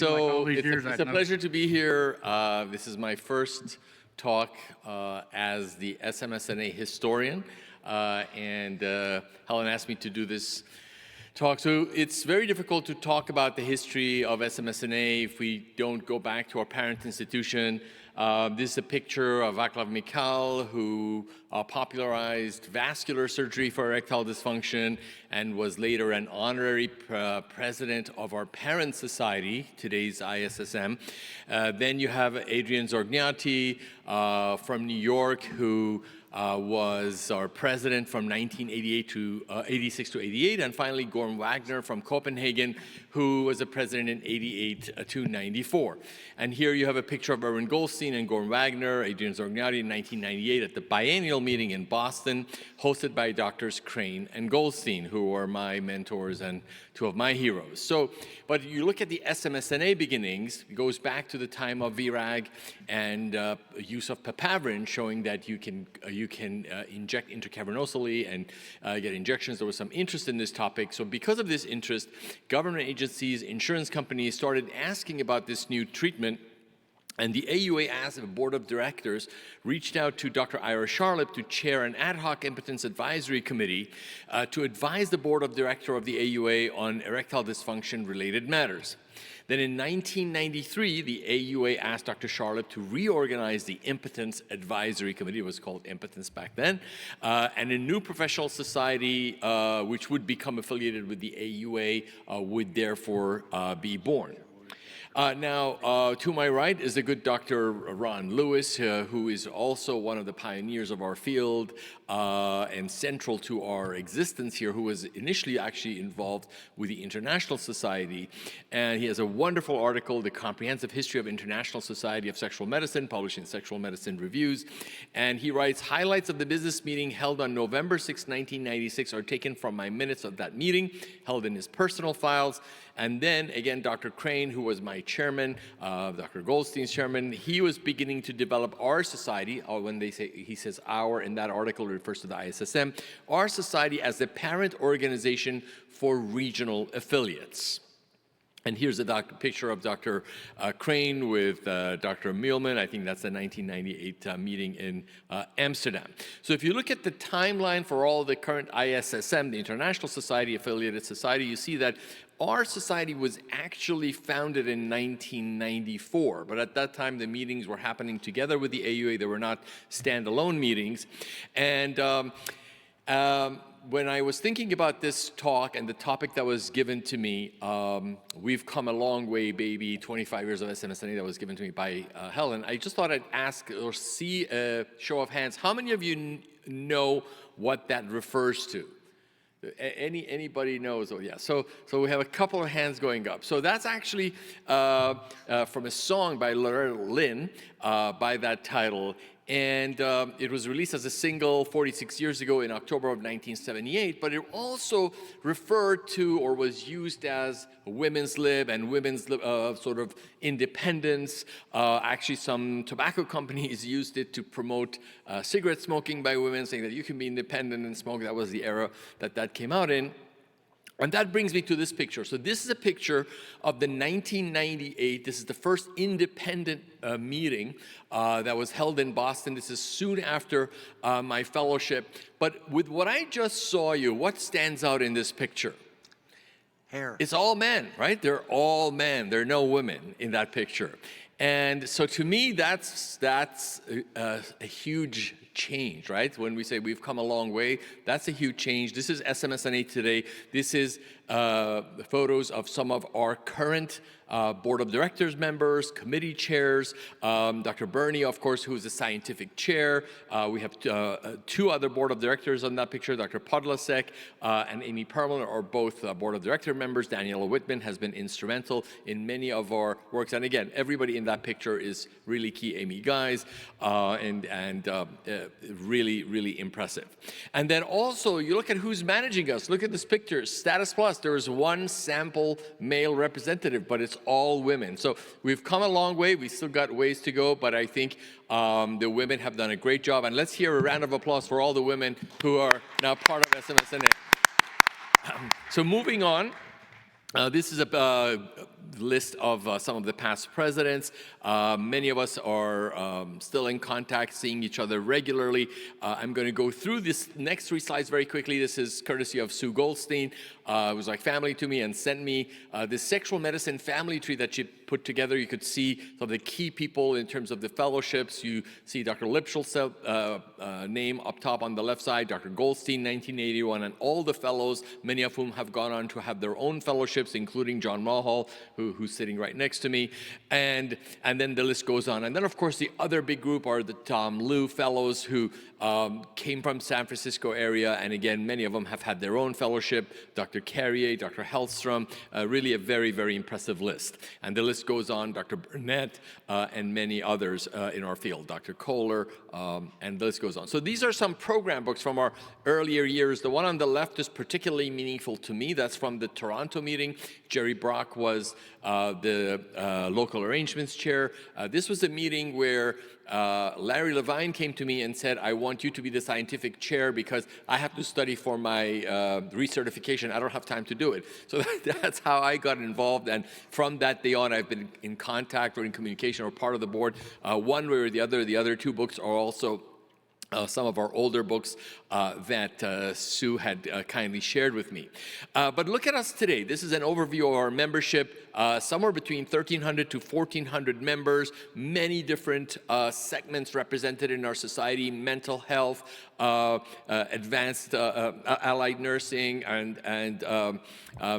So it's a pleasure to be here. This is my first talk as the SMSNA historian, and Helen asked me to do this talk. So it's very difficult to talk about the history of SMSNA if we don't go back to our parent institution. This is a picture of Václav Michal, who popularized vascular surgery for erectile dysfunction and was later an honorary president of our parent society, today's ISSM. Then you have Adrian Zorgnati from New York, who was our president from 1988 to 86 to 88, and finally Gorm Wagner from Copenhagen, who was a president in 88 to 94. And here you have a picture of Erwin Goldstein and Gorm Wagner, Adrian Zorgnati in 1998 at the biennial meeting in Boston, hosted by Drs. Crane and Goldstein, who were my mentors and two of my heroes. So, but you look at the SMSNA beginnings, it goes back to the time of VRAG and use of papaverin, showing that you can inject intracavernosally and get injections. There was some interest in this topic. So because of this interest, government agencies, insurance companies started asking about this new treatment. And the AUA, as a board of directors, reached out to Dr. Ira Charlip to chair an ad hoc impotence advisory committee to advise the board of directors of the AUA on erectile dysfunction-related matters. Then in 1993, the AUA asked Dr. Charlip to reorganize the Impotence Advisory Committee. It was called Impotence back then. And a new professional society, which would become affiliated with the AUA, would therefore be born. Now, to my right is the good Dr. Ron Lewis, who is also one of the pioneers of our field and central to our existence here, who was initially actually involved with the International Society. And he has a wonderful article, The Comprehensive History of International Society of Sexual Medicine, published in Sexual Medicine Reviews. And he writes, highlights of the business meeting held on November 6, 1996 are taken from my minutes of that meeting, held in his personal files. And then, again, Dr. Crane, who was my chairman, Dr. Goldstein's chairman, he was beginning to develop our society, or when they say, he says our in that article, it refers to the ISSM, our society as the parent organization for regional affiliates. And here's a picture of Dr. Crane with Dr. Mielman. I think that's the 1998 meeting in Amsterdam. So if you look at the timeline for all the current ISSM, the International Society Affiliated Society, you see that our society was actually founded in 1994, but at that time the meetings were happening together with the AUA. They were not standalone meetings. And when I was thinking about this talk and the topic that was given to me, we've come a long way, baby, 25 years of SMSNA that was given to me by Helen. I just thought I'd ask or see a show of hands. How many of you know what that refers to? Anybody knows? Oh, yeah. So we have a couple of hands going up. So that's actually from a song by Loretta Lynn by that title. And it was released as a single 46 years ago in October of 1978, but it also referred to or was used as women's lib and women's sort of independence. Actually, some tobacco companies used it to promote cigarette smoking by women, saying that you can be independent and smoke. That was the era that came out in. And that brings me to this picture. So this is a picture of the 1998, this is the first independent meeting that was held in Boston. This is soon after my fellowship. But with what I just saw you, what stands out in this picture? Hair. It's all men, right? They're all men. There are no women in that picture. And so to me, that's a huge change, right? When we say we've come a long way, that's a huge change. This is SMSNA today. This is the photos of some of our current board of directors members, committee chairs, Dr. Burney, of course, who is the scientific chair. We have two other board of directors on that picture, Dr. Podlasek and Amy Perlman are both board of director members. Daniela Whitman has been instrumental in many of our works. And again, everybody in that picture is really key Amy guys and really, really impressive. And then also, you look at who's managing us. Look at this picture, Status Plus. There is one sample male representative, but it's all women. So we've come a long way. We still got ways to go, but I think the women have done a great job. And let's hear a round of applause for all the women who are now part of SMSNA. So moving on, This is a list of some of the past presidents. Many of us are still in contact, seeing each other regularly. I'm going to go through this next 3 slides very quickly. This is courtesy of Sue Goldstein, who was like family to me and sent me this sexual medicine family tree that she put together. You could see some of the key people in terms of the fellowships. You see Dr. Lipschul's name up top on the left side, Dr. Goldstein, 1981, and all the fellows, many of whom have gone on to have their own fellowships, including John Mulhall, who's sitting right next to me, and then the list goes on. And then, of course, the other big group are the Tom Liu Fellows, who came from San Francisco area, and again, many of them have had their own fellowship. Dr. Carrier, Dr. Hellstrom, really a very, very impressive list. And the list goes on, Dr. Burnett, and many others in our field, Dr. Kohler, and the list goes on. So these are some program books from our earlier years. The one on the left is particularly meaningful to me. That's from the Toronto meeting. Jerry Brock was the local arrangements chair. This was a meeting where Larry Levine came to me and said, I want you to be the scientific chair because I have to study for my recertification. I don't have time to do it. So that's how I got involved. And from that day on, I've been in contact or in communication or part of the board one way or the other. The other 2 books are also some of our older books that Sue had kindly shared with me. But look at us today. This is an overview of our membership, somewhere between 1,300 to 1,400 members, many different segments represented in our society: mental health, advanced allied nursing, and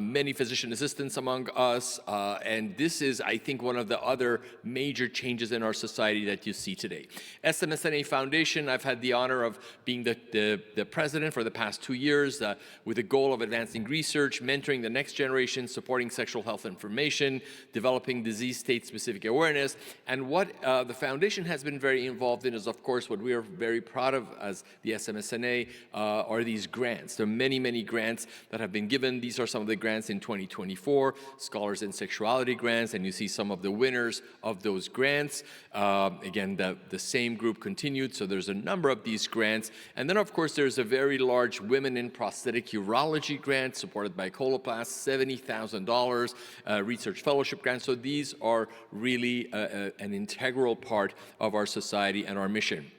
many physician assistants among us. And this is, I think, one of the other major changes in our society that you see today. SMSNA Foundation, I've had the honor of being the president for the past 2 years with the goal of advancing research, mentoring the next generation, supporting sexual health information, developing disease state-specific awareness. And what the foundation has been very involved in is, of course, what we are very proud of as the SMSNA are these grants. There are many, many grants that have been given. These are some of the grants in 2024, Scholars in Sexuality grants, and you see some of the winners of those grants. Again, the same group continued, so there's a number of these grants. And then, of course, there's a very large Women in Prosthetic Urology grant supported by Coloplast, $70,000 research fellowship grant. So these are really an integral part of our society and our mission.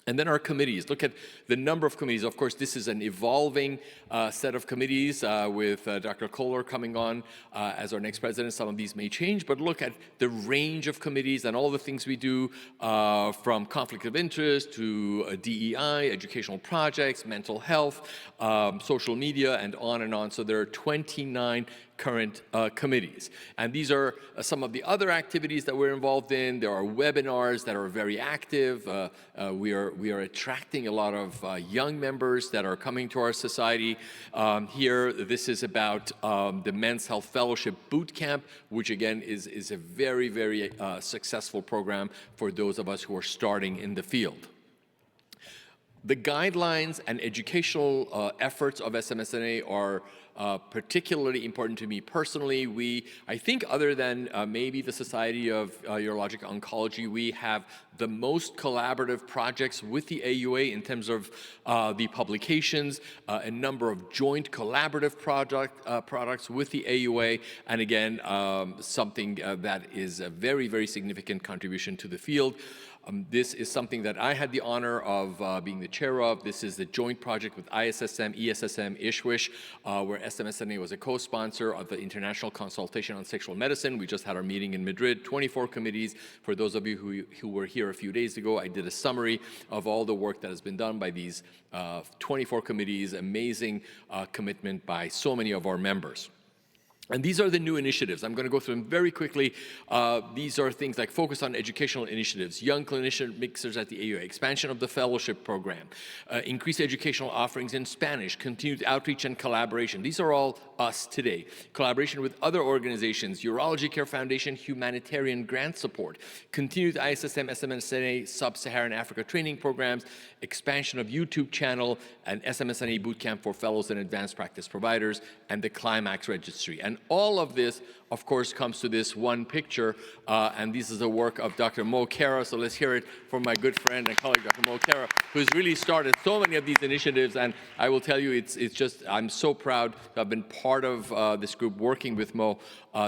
And then our committees. Look at the number of committees. Of course, this is an evolving set of committees with Dr. Kohler coming on as our next president. Some of these may change, but look at the range of committees and all the things we do, from conflict of interest to DEI, educational projects, mental health, social media, and on and on. So there are 29 current committees. And these are some of the other activities that we're involved in. There are webinars that are very active. We are attracting a lot of young members that are coming to our society. Here, this is about the Men's Health Fellowship Boot Camp, which again is a very, very successful program for those of us who are starting in the field. The guidelines and educational efforts of SMSNA are particularly important to me personally. I think other than maybe the Society of Urologic Oncology, we have the most collaborative projects with the AUA in terms of the publications, a number of joint collaborative products with the AUA, and again, something that is a very, very significant contribution to the field. This is something that I had the honor of being the chair of. This is the joint project with ISSM, ESSM, ISHWISH, where SMSNA was a co-sponsor of the International Consultation on Sexual Medicine. We just had our meeting in Madrid, 24 committees. For those of you who were here a few days ago, I did a summary of all the work that has been done by these 24 committees, amazing commitment by so many of our members. And these are the new initiatives. I'm going to go through them very quickly. These are things like focus on educational initiatives, young clinician mixers at the AUA, expansion of the fellowship program, increased educational offerings in Spanish, continued outreach and collaboration. These are all us today. Collaboration with other organizations, Urology Care Foundation, humanitarian grant support, continued ISSM, SMSNA, Sub-Saharan Africa training programs, expansion of YouTube channel, and SMSNA bootcamp for fellows and advanced practice providers, and the Climax Registry. And all of this, of course, comes to this one picture, and this is a work of Dr. Mo Kara. So let's hear it from my good friend and colleague, Dr. Mo Kara, who's really started so many of these initiatives. And I will tell you, it's just, I'm so proud to have been part of this group working with Mo.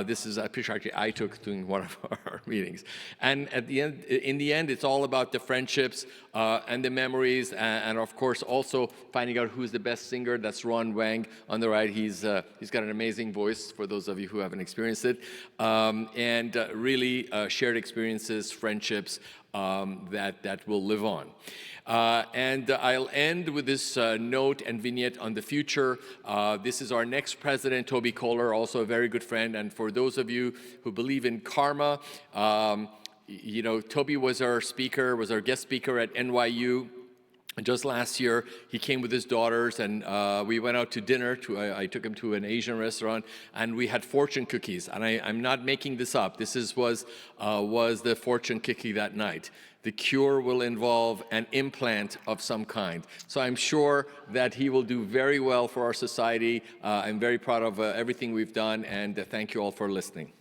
This is a picture actually I took during one of our meetings. And at the end, in the end, it's all about the friendships and the memories, and of course also finding out who's the best singer. That's Ron Wang on the right. He's got an amazing voice for those of you who haven't experienced it, and really shared experiences, friendships that will live on. And I'll end with this note and vignette on the future. This is our next president, Toby Kohler, also a very good friend. And for those of you who believe in karma, you know, Toby was our speaker, was our guest speaker at NYU. Just last year, he came with his daughters, and we went out to dinner. I took him to an Asian restaurant, and we had fortune cookies. And I'm not making this up. This was the fortune cookie that night. The cure will involve an implant of some kind. So I'm sure that he will do very well for our society. I'm very proud of everything we've done, and thank you all for listening.